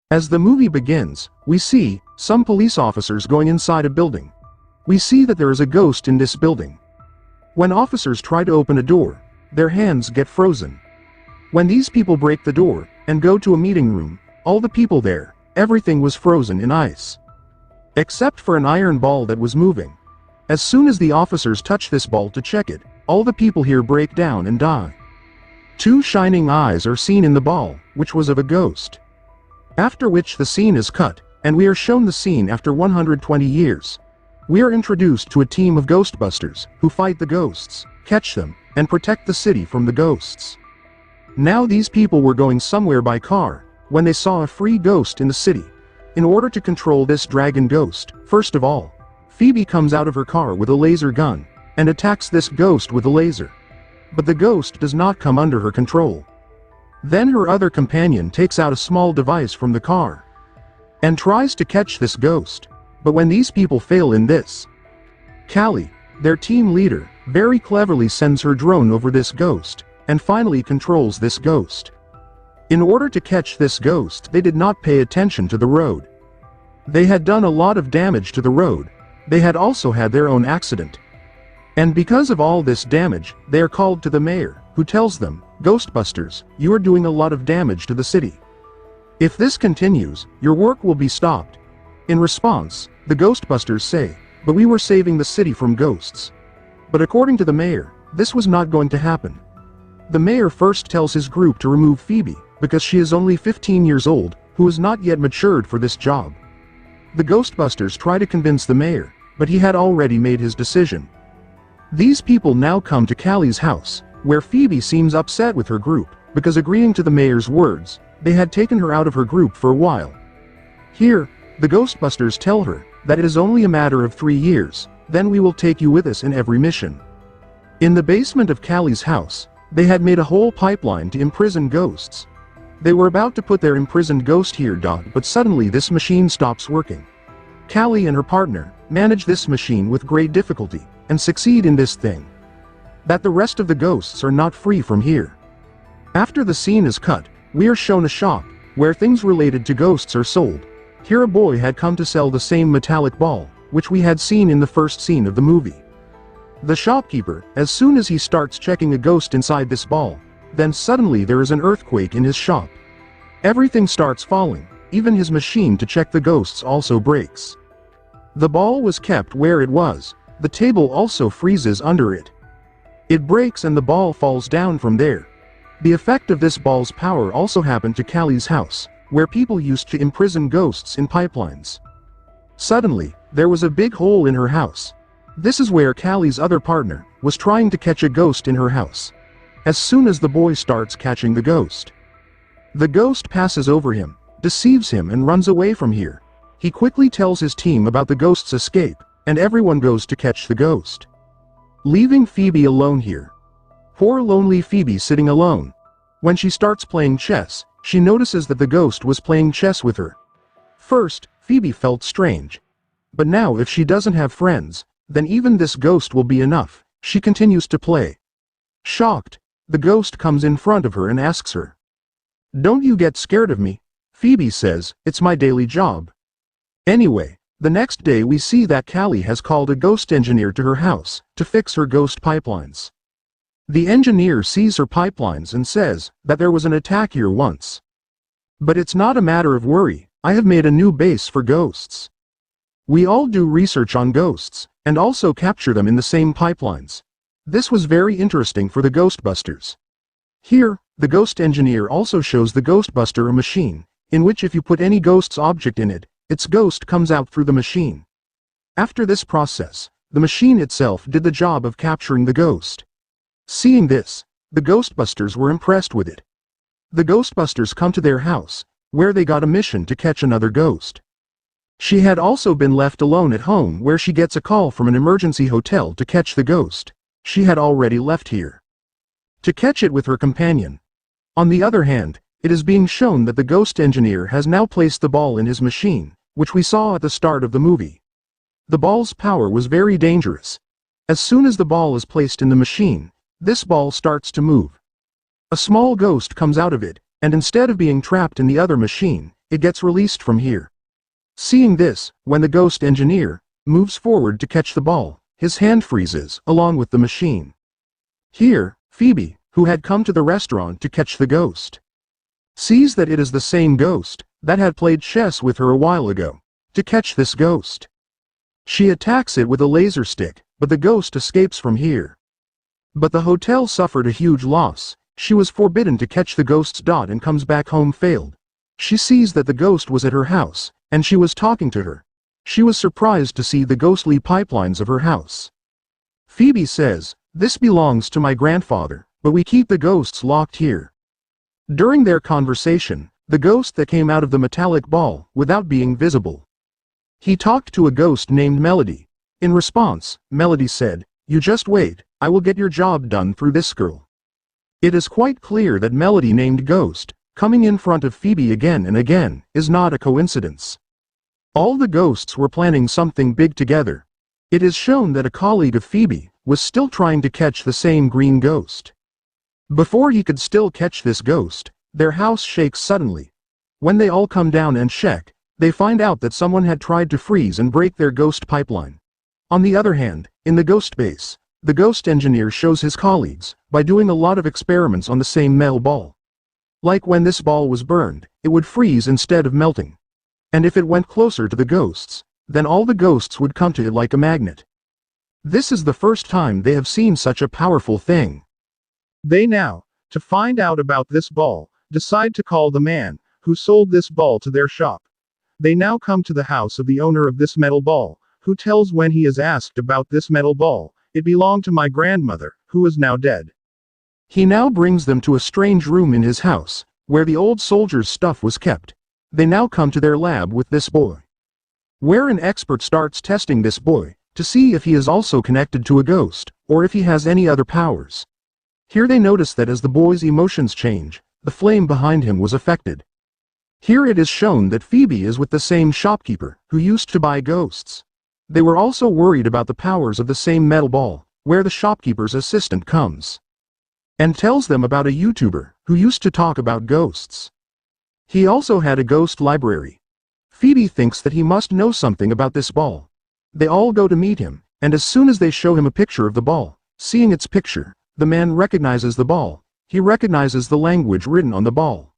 As the movie begins, we see some police officers going inside a building. We see that there is a ghost in this building. When officers try to open a door, their hands get frozen. When these people break the door and go to a meeting room, all the people there, everything was frozen in ice. Except for an iron ball that was moving. As soon as the officers touch this ball to check it, all the people here break down and die. Two shining eyes are seen in the ball, which was of a ghost. After which the scene is cut, and we are shown the scene after 120 years. We are introduced to a team of Ghostbusters, who fight the ghosts, catch them, and protect the city from the ghosts. Now these people were going somewhere by car, when they saw a free ghost in the city. In order to control this dragon ghost, first of all, Phoebe comes out of her car with a laser gun, and attacks this ghost with a laser. But the ghost does not come under her control. Then her other companion takes out a small device from the car, and tries to catch this ghost. But when these people fail in this, Callie, their team leader, very cleverly sends her drone over this ghost, and finally controls this ghost. In order to catch this ghost, they did not pay attention to the road. They had done a lot of damage to the road. They had also had their own accident. And because of all this damage, they are called to the mayor, who tells them, "Ghostbusters, you are doing a lot of damage to the city. If this continues, your work will be stopped." In response, the Ghostbusters say, "But we were saving the city from ghosts." But according to the mayor, this was not going to happen. The mayor first tells his group to remove Phoebe, because she is only 15 years old, who is not yet matured for this job. The Ghostbusters try to convince the mayor, but he had already made his decision. These people now come to Callie's house, where Phoebe seems upset with her group, because agreeing to the mayor's words, they had taken her out of her group for a while. Here, the Ghostbusters tell her that it is only a matter of 3 years, then we will take you with us in every mission. In the basement of Callie's house, they had made a whole pipeline to imprison ghosts. They were about to put their imprisoned ghost here, but suddenly this machine stops working. Callie and her partner manage this machine with great difficulty, and succeed in this thing. That the rest of the ghosts are not free from here. After the scene is cut, we are shown a shop, where things related to ghosts are sold. Here a boy had come to sell the same metallic ball, which we had seen in the first scene of the movie. The shopkeeper, as soon as he starts checking a ghost inside this ball, then suddenly there is an earthquake in his shop. Everything starts falling, even his machine to check the ghosts also breaks. The ball was kept where it was, the table also freezes under it. It breaks and the ball falls down from there. The effect of this ball's power also happened to Callie's house, where people used to imprison ghosts in pipelines. Suddenly, there was a big hole in her house. This is where Callie's other partner was trying to catch a ghost in her house. As soon as the boy starts catching the ghost passes over him, deceives him and runs away from here. He quickly tells his team about the ghost's escape, and everyone goes to catch the ghost, leaving Phoebe alone here. Poor lonely Phoebe sitting alone. When she starts playing chess, she notices that the ghost was playing chess with her. First, Phoebe felt strange. But now if she doesn't have friends, then even this ghost will be enough. She continues to play. Shocked, the ghost comes in front of her and asks her, "Don't you get scared of me?" Phoebe says, "It's my daily job." Anyway, the next day we see that Callie has called a ghost engineer to her house to fix her ghost pipelines. The engineer sees her pipelines and says that there was an attack here once. "But it's not a matter of worry, I have made a new base for ghosts. We all do research on ghosts, and also capture them in the same pipelines." This was very interesting for the Ghostbusters. Here, the ghost engineer also shows the Ghostbuster a machine, in which if you put any ghost's object in it, its ghost comes out through the machine. After this process, the machine itself did the job of capturing the ghost. Seeing this, the Ghostbusters were impressed with it. The Ghostbusters come to their house, where they got a mission to catch another ghost. She had also been left alone at home, where she gets a call from an emergency hotel to catch the ghost. She had already left here to catch it with her companion. On the other hand, it is being shown that the ghost engineer has now placed the ball in his machine, which we saw at the start of the movie. The ball's power was very dangerous. As soon as the ball is placed in the machine, this ball starts to move. A small ghost comes out of it, and instead of being trapped in the other machine, it gets released from here. Seeing this, when the ghost engineer moves forward to catch the ball, his hand freezes, along with the machine. Here, Phoebe, who had come to the restaurant to catch the ghost, sees that it is the same ghost that had played chess with her a while ago. To catch this ghost, she attacks it with a laser stick, but the ghost escapes from here. But the hotel suffered a huge loss. She was forbidden to catch the ghost's dot and comes back home failed. She sees that the ghost was at her house, and she was talking to her. She was surprised to see the ghostly pipelines of her house. Phoebe says, "This belongs to my grandfather, but we keep the ghosts locked here." During their conversation, the ghost that came out of the metallic ball, without being visible, he talked to a ghost named Melody. In response, Melody said, "You just wait, I will get your job done through this girl." It is quite clear that Melody named Ghost, coming in front of Phoebe again and again, is not a coincidence. All the ghosts were planning something big together. It is shown that a colleague of Phoebe was still trying to catch the same green ghost. Before he could still catch this ghost, their house shakes suddenly. When they all come down and check, they find out that someone had tried to freeze and break their ghost pipeline. On the other hand, in the ghost base, the ghost engineer shows his colleagues by doing a lot of experiments on the same metal ball. Like when this ball was burned, it would freeze instead of melting. And if it went closer to the ghosts, then all the ghosts would come to it like a magnet. This is the first time they have seen such a powerful thing. They now, to find out about this ball, decide to call the man who sold this ball to their shop. They now come to the house of the owner of this metal ball, who tells when he is asked about this metal ball, "It belonged to my grandmother, who is now dead." He now brings them to a strange room in his house, where the old soldier's stuff was kept. They now come to their lab with this boy, where an expert starts testing this boy, to see if he is also connected to a ghost, or if he has any other powers. Here they notice that as the boy's emotions change, the flame behind him was affected. Here it is shown that Phoebe is with the same shopkeeper, who used to buy ghosts. They were also worried about the powers of the same metal ball, where the shopkeeper's assistant comes and tells them about a YouTuber, who used to talk about ghosts. He also had a ghost library. Phoebe thinks that he must know something about this ball. They all go to meet him, and as soon as they show him a picture of the ball, seeing its picture, the man recognizes the ball. He recognizes the language written on the ball.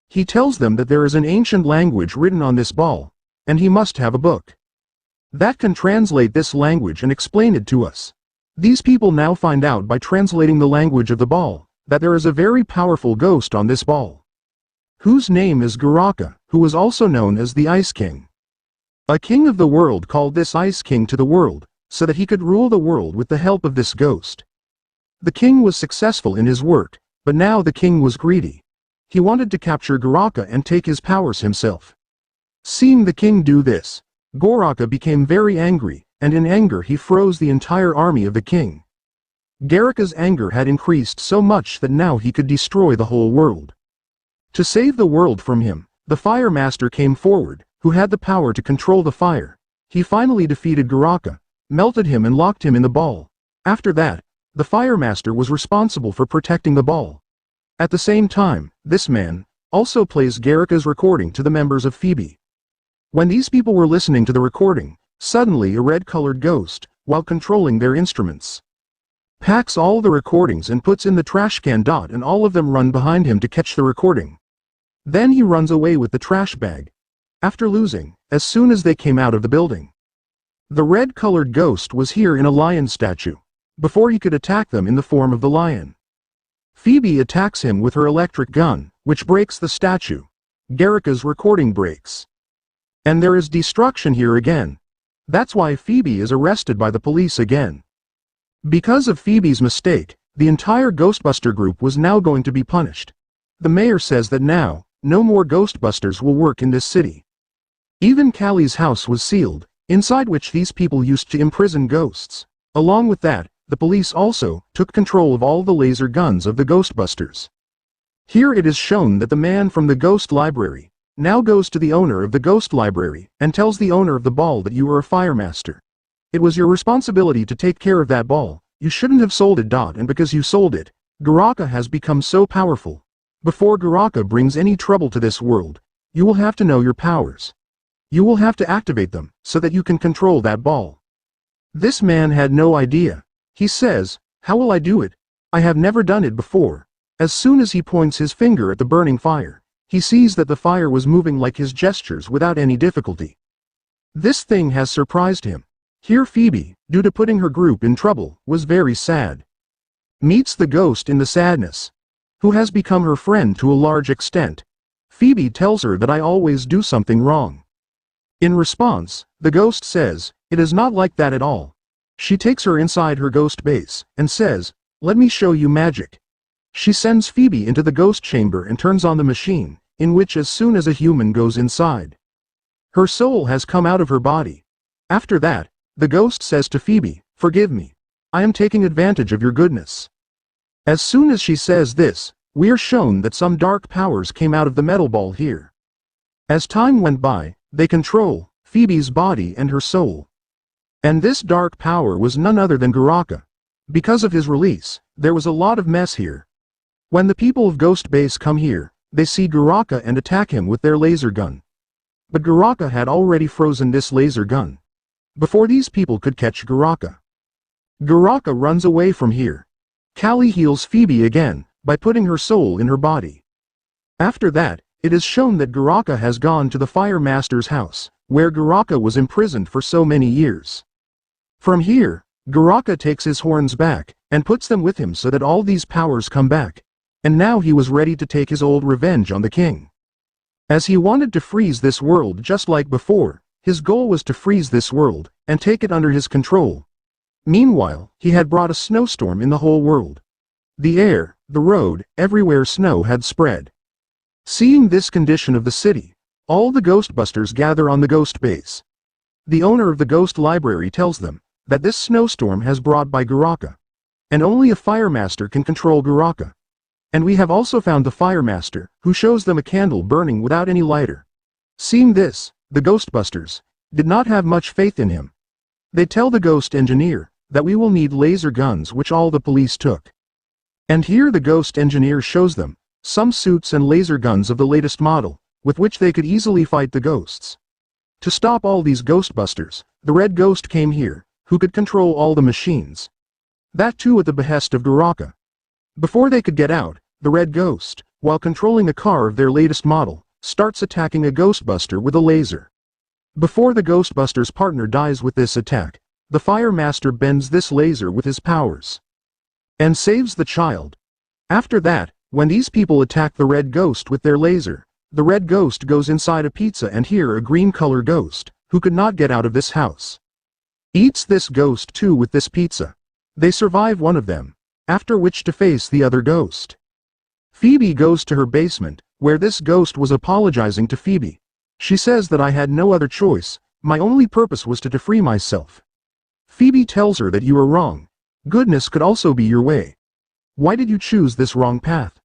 He tells them that there is an ancient language written on this ball, and he must have a book that can translate this language and explain it to us. These people now find out by translating the language of the ball, that there is a very powerful ghost on this ball, whose name is Garaka, who was also known as the Ice King. A king of the world called this Ice King to the world, so that he could rule the world with the help of this ghost. The king was successful in his work, but now the king was greedy. He wanted to capture Garaka and take his powers himself. Seeing the king do this, Garaka became very angry, and in anger he froze the entire army of the king. Garaka's anger had increased so much that now he could destroy the whole world. To save the world from him, the Fire Master came forward, who had the power to control the fire. He finally defeated Garaka, melted him and locked him in the ball. After that, the Fire Master was responsible for protecting the ball. At the same time, this man also plays Garaka's recording to the members of Phoebe. When these people were listening to the recording, suddenly a red-colored ghost, while controlling their instruments, packs all the recordings and puts in the trash can. And all of them run behind him to catch the recording. Then he runs away with the trash bag, after losing, as soon as they came out of the building. The red-colored ghost was here in a lion statue, before he could attack them in the form of the lion. Phoebe attacks him with her electric gun, which breaks the statue. Garaka's recording breaks. And there is destruction here again. That's why Phoebe is arrested by the police again. Because of Phoebe's mistake, the entire Ghostbuster group was now going to be punished. The mayor says that now, no more Ghostbusters will work in this city. Even Callie's house was sealed, inside which these people used to imprison ghosts. Along with that, the police also took control of all the laser guns of the Ghostbusters. Here it is shown that the man from the Ghost Library now goes to the owner of the Ghost Library and tells the owner of the ball that you are a Fire Master. It was your responsibility to take care of that ball. You shouldn't have sold it. And because you sold it, Garaka has become so powerful. Before Garaka brings any trouble to this world, You will have to know your powers. You will have to activate them, so that you can control that ball. This man had no idea. He says, how will I do it? I have never done it before. As soon as he points his finger at the burning fire, he sees that the fire was moving like his gestures without any difficulty. This thing has surprised him. Here Phoebe, due to putting her group in trouble, was very sad. Meets the ghost in the sadness, who has become her friend to a large extent. Phoebe tells her that I always do something wrong. In response, the ghost says, it is not like that at all. She takes her inside her ghost base, and says, let me show you magic. She sends Phoebe into the ghost chamber and turns on the machine, in which as soon as a human goes inside, her soul has come out of her body. After that, the ghost says to Phoebe, forgive me. I am taking advantage of your goodness. As soon as she says this, we are shown that some dark powers came out of the metal ball here. As time went by, they control Phoebe's body and her soul. And this dark power was none other than Garaka. Because of his release, there was a lot of mess here. When the people of Ghost Base come here, they see Garaka and attack him with their laser gun. But Garaka had already frozen this laser gun before these people could catch Garaka. Garaka runs away from here. Callie heals Phoebe again by putting her soul in her body. After that, it is shown that Garaka has gone to the Fire Master's house, where Garaka was imprisoned for so many years. From here, Garaka takes his horns back and puts them with him so that all these powers come back. And now he was ready to take his old revenge on the king. As he wanted to freeze this world just like before, his goal was to freeze this world and take it under his control. Meanwhile, he had brought a snowstorm in the whole world. The air, the road, everywhere snow had spread. Seeing this condition of the city, all the Ghostbusters gather on the ghost base. The owner of the ghost library tells them that this snowstorm has brought by Garaka, and only a Fire Master can control Garaka. And we have also found the Fire Master, who shows them a candle burning without any lighter. Seeing this, the Ghostbusters did not have much faith in him. They tell the ghost engineer that we will need laser guns, which all the police took. And here the ghost engineer shows them some suits and laser guns of the latest model, with which they could easily fight the ghosts. To stop all these Ghostbusters, the Red Ghost came here, who could control all the machines. That too at the behest of Garaka. Before they could get out, the Red Ghost, while controlling a car of their latest model, starts attacking a Ghostbuster with a laser. Before the Ghostbuster's partner dies with this attack, the Fire Master bends this laser with his powers and saves the child. After that, when these people attack the Red Ghost with their laser, the Red Ghost goes inside a pizza and here a green color ghost, who could not get out of this house, eats this ghost too with this pizza. They survive one of them, after which to face the other ghost. Phoebe goes to her basement, where this ghost was apologizing to Phoebe. She says that I had no other choice, my only purpose was to free myself. Phoebe tells her that you are wrong. Goodness could also be your way. Why did you choose this wrong path?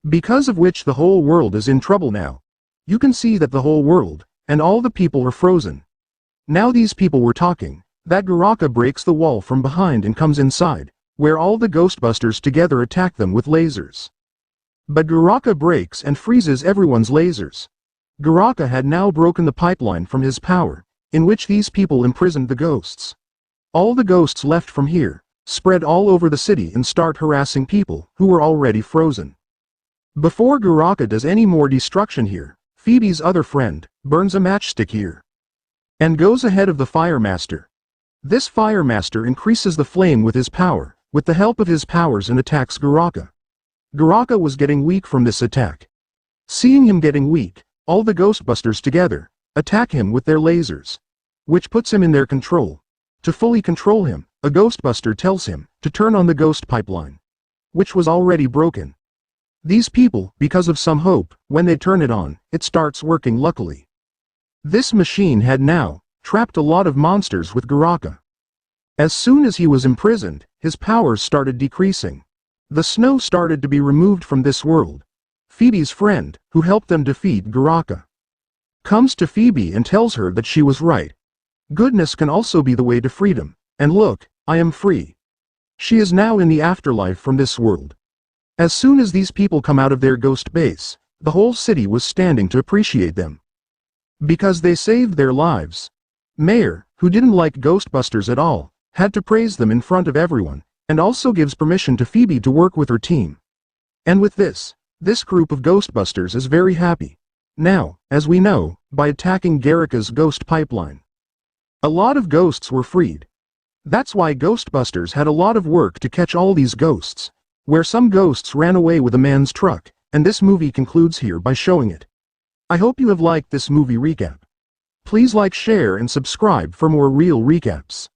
Because of which the whole world is in trouble now. You can see that the whole world, and all the people are frozen. Now these people were talking, that Garaka breaks the wall from behind and comes inside, where all the Ghostbusters together attack them with lasers. But Garaka breaks and freezes everyone's lasers. Garaka had now broken the pipeline from his power, in which these people imprisoned the ghosts. All the ghosts left from here, spread all over the city and start harassing people who were already frozen. Before Garaka does any more destruction here, Phoebe's other friend burns a matchstick here and goes ahead of the Fire Master. This Fire Master increases the flame with his power, with the help of his powers, and attacks Garaka. Garaka was getting weak from this attack. Seeing him getting weak, all the Ghostbusters together attack him with their lasers, which puts him in their control. To fully control him, a Ghostbuster tells him to turn on the ghost pipeline, which was already broken. These people, because of some hope, when they turn it on, it starts working luckily. This machine had now trapped a lot of monsters with Garaka. As soon as he was imprisoned, his powers started decreasing. The snow started to be removed from this world. Phoebe's friend, who helped them defeat Garaka, comes to Phoebe and tells her that she was right. Goodness can also be the way to freedom, and look, I am free. She is now in the afterlife from this world. As soon as these people come out of their ghost base, The whole city was standing to appreciate them. Because they saved their lives. Mayor, who didn't like Ghostbusters at all, had to praise them in front of everyone, and also gives permission to Phoebe to work with her team. And with this group of Ghostbusters is very happy. Now, as we know, by attacking Garrica's ghost pipeline, a lot of ghosts were freed. That's why Ghostbusters had a lot of work to catch all these ghosts, where some ghosts ran away with a man's truck, and this movie concludes here by showing it. I hope you have liked this movie recap. Please like, share and subscribe for more real recaps.